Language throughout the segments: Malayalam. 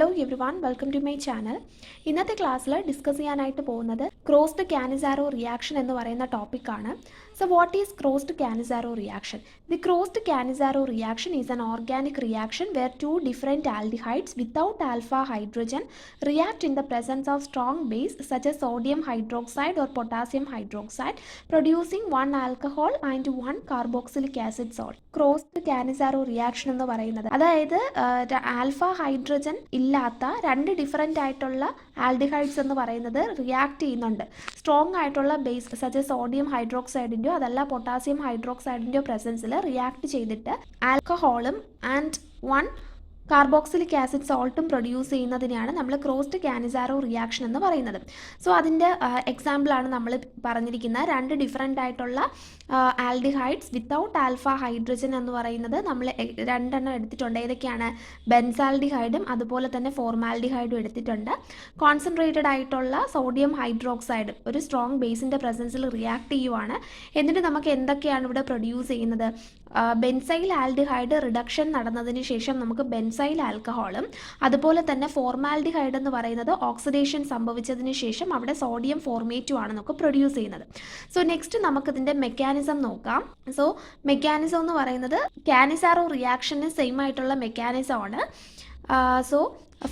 Hello everyone, welcome to my channel. ഇന്നത്തെ ക്ലാസ്സിൽ ഡിസ്കസ് ചെയ്യാനായിട്ട് പോകുന്നത് ക്രോസ്ഡ് കാനിസാരോ റിയാക്ഷൻ എന്ന് പറയുന്ന ടോപ്പിക്കാണ്. So what is crossed Cannizzaro reaction? The crossed Cannizzaro reaction is an organic reaction where two different aldehydes without alpha hydrogen react in the presence of strong base such as sodium hydroxide or potassium hydroxide producing 1 alcohol and 1 carboxylic acid salt. Crossed Cannizzaro reaction എന്ന് പറയുന്നത് അതായത് ആൽഫ ഹൈഡ്രജൻ ഇല്ലാത്ത രണ്ട് ഡിഫറെൻ്റ് ആയിട്ടുള്ള ആൽഡിഹൈഡ്സ് എന്ന് പറയുന്നത് റിയാക്ട് ചെയ്യുന്നുണ്ട് സ്ട്രോങ് ആയിട്ടുള്ള ബേസ് സച്ച് സോഡിയം ഹൈഡ്രോക്സൈഡിൻ്റെയോ അതല്ല പൊട്ടാസ്യം ഹൈഡ്രോക്സൈഡിൻ്റെയോ പ്രസൻസിൽ റിയാക്ട് ചെയ്തിട്ട് ആൽക്കഹോളും ആൻഡ് 1 കാർബോക്സിലിക് ആസിഡ് സോൾട്ടും പ്രൊഡ്യൂസ് ചെയ്യുന്നതിനെയാണ് നമ്മൾ ക്രോസ്ഡ് കാനിസാരോ റിയാക്ഷൻ എന്ന് പറയുന്നത്. സോ അതിൻ്റെ എക്സാമ്പിളാണ് നമ്മൾ പറഞ്ഞിരിക്കുന്ന രണ്ട് ഡിഫറെൻ്റ് ആയിട്ടുള്ള ആൽഡിഹൈഡ്സ് വിത്തൗട്ട് ആൽഫ ഹൈഡ്രജൻ എന്ന് പറയുന്നത് നമ്മൾ രണ്ടെണ്ണം എടുത്തിട്ടുണ്ട്. ഏതൊക്കെയാണ്? ബെൻസാൽഡിഹൈഡും അതുപോലെ തന്നെ ഫോർമാൽഡിഹൈഡും എടുത്തിട്ടുണ്ട്. കോൺസെൻട്രേറ്റഡ് ആയിട്ടുള്ള സോഡിയം ഹൈഡ്രോക്സൈഡ് ഒരു സ്ട്രോങ് ബേസിൻ്റെ പ്രസൻസിൽ റിയാക്ട് ചെയ്യുവാണ്. എന്നിട്ട് നമുക്ക് എന്തൊക്കെയാണ് ഇവിടെ പ്രൊഡ്യൂസ് ചെയ്യുന്നത്? ബെൻസൈൽ ആൽഡിഹൈഡ് റിഡക്ഷൻ നടന്നതിന് ശേഷം നമുക്ക് ബെൻസൈൽ ആൽക്കഹോളും അതുപോലെ തന്നെ ഫോർമാൽഡിഹൈഡ് എന്ന് പറയുന്നത് ഓക്സിഡേഷൻ സംഭവിച്ചതിന് ശേഷം അവിടെ സോഡിയം ഫോർമേറ്റും ആണ് നമുക്ക് പ്രൊഡ്യൂസ് ചെയ്യുന്നത്. സോ നെക്സ്റ്റ് നമുക്കിതിൻ്റെ മെക്കാനിസം നോക്കാം. സോ മെക്കാനിസം എന്ന് പറയുന്നത് കാനിസാരോ റിയാക്ഷന് സെയിം ആയിട്ടുള്ള മെക്കാനിസം ആണ്. സോ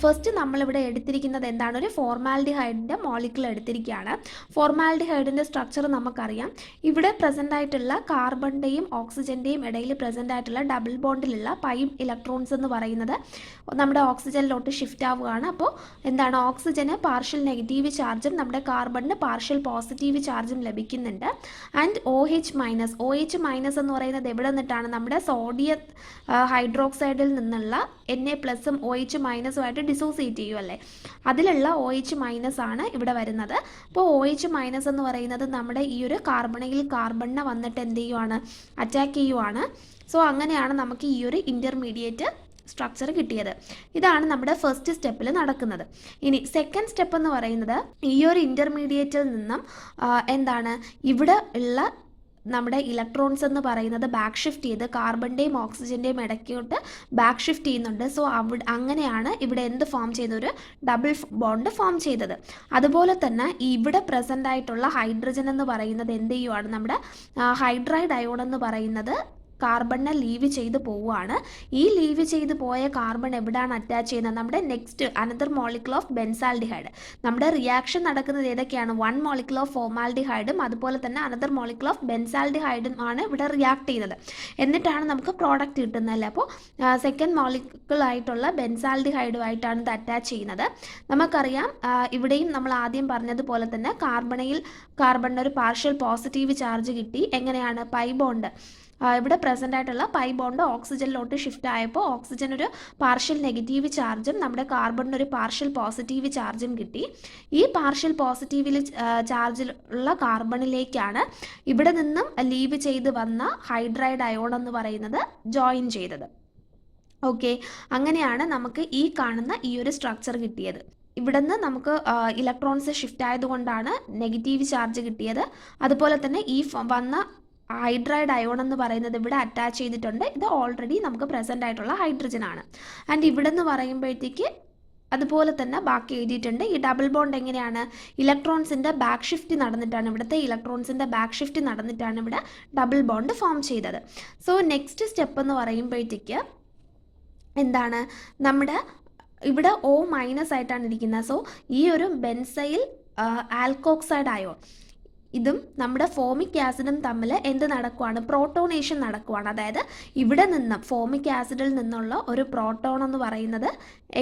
ഫസ്റ്റ് നമ്മളിവിടെ എടുത്തിരിക്കുന്നത് എന്താണ്? ഒരു ഫോർമാൽഡിഹൈഡിൻ്റെ മോളിക്യൂൾ എടുത്തിരിക്കുകയാണ്. ഫോർമാൽഡിഹൈഡിൻ്റെ സ്ട്രക്ചർ നമുക്കറിയാം. ഇവിടെ പ്രസൻ്റ് ആയിട്ടുള്ള കാർബണിൻ്റെയും ഓക്സിജൻ്റെയും ഇടയിൽ പ്രസൻ്റ് ആയിട്ടുള്ള ഡബിൾ ബോണ്ടിലുള്ള പൈ ഇലക്ട്രോൺസ് എന്ന് പറയുന്നത് നമ്മുടെ ഓക്സിജനിലോട്ട് ഷിഫ്റ്റ് ആവുകയാണ്. അപ്പോൾ എന്താണ്? ഓക്സിജന് പാർഷ്യൽ നെഗറ്റീവ് ചാർജും നമ്മുടെ കാർബണിന് പാർഷ്യൽ പോസിറ്റീവ് ചാർജും ലഭിക്കുന്നുണ്ട്. ആൻഡ് OH മൈനസ് എന്ന് പറയുന്നത് എവിടെ നിന്നിട്ടാണ്? നമ്മുടെ സോഡിയം ഹൈഡ്രോക്സൈഡിൽ നിന്നുള്ള Na പ്ലസും OH മൈനസും ആയിട്ട് ഡിസോസിയേറ്റ് ചെയ്യുമല്ലേ, അതിലുള്ള OH മൈനസ് ആണ് ഇവിടെ വരുന്നത്. അപ്പോൾ OH മൈനസ് എന്ന് പറയുന്നത് നമ്മുടെ ഈ ഒരു കാർബണിനെ വന്നിട്ട് എന്ത് ചെയ്യുവാണ്? അറ്റാക്ക് ചെയ്യുവാണ്. സോ അങ്ങനെയാണ് നമുക്ക് ഈ ഒരു ഇൻ്റർമീഡിയറ്റ് സ്ട്രക്ചർ കിട്ടിയത്. ഇതാണ് നമ്മുടെ ഫസ്റ്റ് സ്റ്റെപ്പിൽ നടക്കുന്നത്. ഇനി സെക്കൻഡ് സ്റ്റെപ്പ് എന്ന് പറയുന്നത് ഈ ഒരു ഇൻ്റർമീഡിയറ്റിൽ നിന്നും എന്താണ് ഇവിടെ ഉള്ള നമ്മുടെ ഇലക്ട്രോൺസ് എന്ന് പറയുന്നത് ബാക്ക് ഷിഫ്റ്റ് ചെയ്ത് കാർബണിൻ്റെയും ഓക്സിജൻ്റെയും ഇടയ്ക്കോട്ട് ബാക്ക് ഷിഫ്റ്റ് ചെയ്യുന്നുണ്ട്. സോ അങ്ങനെയാണ് ഇവിടെ എന്ത് ഫോം ചെയ്ത? ഒരു ഡബിൾ ബോണ്ട് ഫോം ചെയ്തത്. അതുപോലെ തന്നെ ഇവിടെ പ്രസൻ്റ് ആയിട്ടുള്ള ഹൈഡ്രജൻ എന്ന് പറയുന്നത് എന്ത് ചെയ്യുവാണ്? നമ്മുടെ ഹൈഡ്രൈഡ് അയോൺ എന്ന് പറയുന്നത് കാർബണിനെ ലീവ് ചെയ്ത് പോവുകയാണ്. ഈ ലീവ് ചെയ്ത് പോയ കാർബൺ എവിടെയാണ് അറ്റാച്ച് ചെയ്യുന്നത്? നമ്മുടെ next another molecule of benzaldehyde. നമ്മുടെ റിയാക്ഷൻ നടക്കുന്നത് ഏതൊക്കെയാണ്? 1 മോളിക്യൂൾ ഓഫ് ഫോർമാൽഡിഹൈഡും അതുപോലെ തന്നെ അനദർ മോളിക്യൂൾ ഓഫ് ബെൻസാൽഡിഹൈഡും ആണ് ഇവിടെ റിയാക്ട് ചെയ്യുന്നത്. എന്നിട്ടാണ് നമുക്ക് പ്രോഡക്റ്റ് കിട്ടുന്നതല്ലേ. അപ്പോൾ സെക്കൻഡ് മോളിക്യൂൾ ആയിട്ടുള്ള ബെൻസാൽഡിഹൈഡുമായിട്ടാണ് ഇത് അറ്റാച്ച് ചെയ്യുന്നത്. നമുക്കറിയാം ഇവിടെയും നമ്മൾ ആദ്യം പറഞ്ഞതുപോലെ തന്നെ കാർബണിന് ഒരു പാർഷ്യൽ പോസിറ്റീവ് ചാർജ് കിട്ടി. എങ്ങനെയാണ്? പൈ ബോണ്ട് ഇവിടെ പ്രസൻ്റ് ആയിട്ടുള്ള പൈ ബോണ്ട് ഓക്സിജനിലോട്ട് ഷിഫ്റ്റ് ആയപ്പോൾ ഓക്സിജൻ ഒരു പാർഷ്യൽ നെഗറ്റീവ് ചാർജും നമ്മുടെ കാർബണിന് ഒരു പാർഷ്യൽ പോസിറ്റീവ് ചാർജും കിട്ടി. ഈ പാർഷ്യൽ പോസിറ്റീവിൽ ചാർജിലുള്ള കാർബണിലേക്കാണ് ഇവിടെ നിന്നും ലീവ് ചെയ്ത് വന്ന ഹൈഡ്രൈഡ് അയോൺ എന്ന് പറയുന്നത് ജോയിൻ ചെയ്തത്. ഓക്കെ, അങ്ങനെയാണ് നമുക്ക് ഈ കാണുന്ന ഈ ഒരു സ്ട്രക്ചർ കിട്ടിയത്. ഇവിടുന്ന് നമുക്ക് ഇലക്ട്രോൺസ് ഷിഫ്റ്റ് ആയതുകൊണ്ടാണ് നെഗറ്റീവ് ചാർജ് കിട്ടിയത്. അതുപോലെ തന്നെ ഈ വന്ന ഹൈഡ്രൈഡ് അയോൺ എന്ന് പറയുന്നത് ഇവിടെ അറ്റാച്ച് ചെയ്തിട്ടുണ്ട്. ഇത് ഓൾറെഡി നമുക്ക് പ്രസൻ്റ് ആയിട്ടുള്ള ഹൈഡ്രജൻ ആണ്. ആൻഡ് ഇവിടെ നിന്ന് പറയുമ്പോഴത്തേക്ക് അതുപോലെ തന്നെ ബാക്കി എഴുതിയിട്ടുണ്ട്. ഈ ഡബിൾ ബോണ്ട് എങ്ങനെയാണ്? ഇലക്ട്രോൺസിൻ്റെ ബാക്ക് ഷിഫ്റ്റ് നടന്നിട്ടാണ് ഇവിടെ ഡബിൾ ബോണ്ട് ഫോം ചെയ്തത്. സോ നെക്സ്റ്റ് സ്റ്റെപ്പ് എന്ന് പറയുമ്പോഴത്തേക്ക് എന്താണ്? നമ്മുടെ ഇവിടെ O മൈനസ് ആയിട്ടാണ് ഇരിക്കുന്നത്. സോ ഈ ഒരു ബെൻസൈൽ ആൽക്കോക്സൈഡ് അയോൺ ഇതും നമ്മുടെ ഫോമിക് ആസിഡും തമ്മിൽ എന്ത് നടക്കുവാണ്? പ്രോട്ടോണേഷൻ നടക്കുവാണ്. അതായത് ഇവിടെ നിന്നും ഫോമിക് ആസിഡിൽ നിന്നുള്ള ഒരു പ്രോട്ടോൺ എന്ന് പറയുന്നത്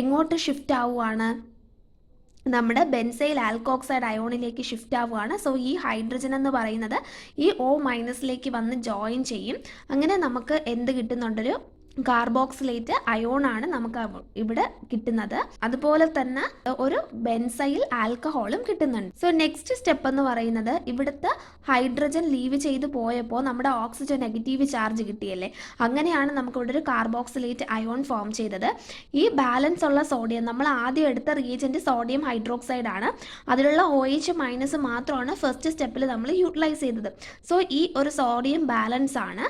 എങ്ങോട്ട് ഷിഫ്റ്റ് ആവുകയാണ്? നമ്മുടെ ബെൻസൈൽ ആൽക്കോക്സൈഡ് അയോണിലേക്ക് ഷിഫ്റ്റ് ആവുകയാണ്. സോ ഈ ഹൈഡ്രജൻ എന്ന് പറയുന്നത് ഈ O മൈനസിലേക്ക് വന്ന് ജോയിൻ ചെയ്യും. അങ്ങനെ നമുക്ക് എന്ത് കിട്ടുന്നുണ്ടൊരു കാർബോക്സിലേറ്റ് അയോൺ ആണ് നമുക്ക് ഇവിടെ കിട്ടുന്നത്. അതുപോലെ തന്നെ ഒരു ബെൻസൈൽ ആൽക്കഹോളും കിട്ടുന്നുണ്ട്. സോ നെക്സ്റ്റ് സ്റ്റെപ്പ് എന്ന് പറയുന്നത് ഇവിടുത്തെ ഹൈഡ്രജൻ ലീവ് ചെയ്ത് പോയപ്പോൾ നമ്മുടെ ഓക്സിജൻ നെഗറ്റീവ് ചാർജ് കിട്ടിയല്ലേ. അങ്ങനെയാണ് നമുക്കിവിടെ ഒരു കാർബോക്സിലേറ്റ് അയോൺ ഫോം ചെയ്തത്. ഈ ബാലൻസ് ഉള്ള സോഡിയം നമ്മൾ ആദ്യം എടുത്ത റിയേജന്റ് സോഡിയം ഹൈഡ്രോക്സൈഡ് ആണ്. അതിലുള്ള OH മൈനസ് മാത്രമാണ് ഫസ്റ്റ് സ്റ്റെപ്പിൽ നമ്മൾ യൂട്ടിലൈസ് ചെയ്തത്. സോ ഈ ഒരു സോഡിയം ബാലൻസ് ആണ്.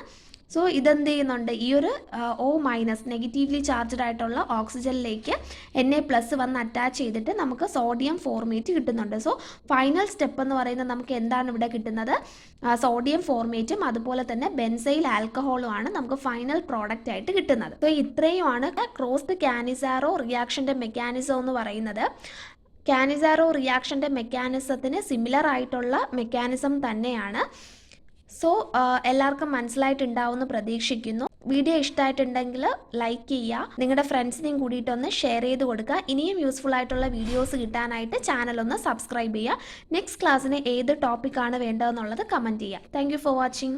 സോ ഇതെന്ത് ചെയ്യുന്നുണ്ട്, ഈ ഒരു O മൈനസ് നെഗറ്റീവ്ലി ചാർജ്ഡ് ആയിട്ടുള്ള ഓക്സിജനിലേക്ക് Na+ വന്ന് അറ്റാച്ച് ചെയ്തിട്ട് നമുക്ക് സോഡിയം ഫോർമേറ്റ് കിട്ടുന്നുണ്ട്. സോ ഫൈനൽ സ്റ്റെപ്പ് എന്ന് പറയുന്നത് നമുക്ക് എന്താണ് ഇവിടെ കിട്ടുന്നത്, സോഡിയം ഫോർമേറ്റും അതുപോലെ തന്നെ ബെൻസൈൽ ആൽക്കഹോളും ആണ് നമുക്ക് ഫൈനൽ പ്രോഡക്റ്റ് ആയിട്ട് കിട്ടുന്നത്. സോ ഇത്രയുമാണ് ക്രോസ്ഡ് കാനിസാറോ റിയാക്ഷൻ്റെ മെക്കാനിസം എന്ന് പറയുന്നത്. കാനിസാറോ റിയാക്ഷൻ്റെ മെക്കാനിസത്തിന് സിമിലർ ആയിട്ടുള്ള മെക്കാനിസം തന്നെയാണ്. സോ എല്ലാവർക്കും മനസ്സിലായിട്ടുണ്ടാവുമെന്ന് പ്രതീക്ഷിക്കുന്നു. വീഡിയോ ഇഷ്ടമായിട്ടുണ്ടെങ്കിൽ ലൈക്ക് ചെയ്യുക, നിങ്ങളുടെ ഫ്രണ്ട്സിനെയും കൂടിയിട്ടൊന്ന് ഷെയർ ചെയ്ത് കൊടുക്കുക. ഇനിയും യൂസ്ഫുൾ ആയിട്ടുള്ള വീഡിയോസ് കിട്ടാനായിട്ട് ചാനൽ ഒന്ന് സബ്സ്ക്രൈബ് ചെയ്യുക. നെക്സ്റ്റ് ക്ലാസ്സിന് ഏത് ടോപ്പിക്കാണ് വേണ്ടതെന്നുള്ളത് കമൻറ്റ് ചെയ്യുക. Thank you for watching.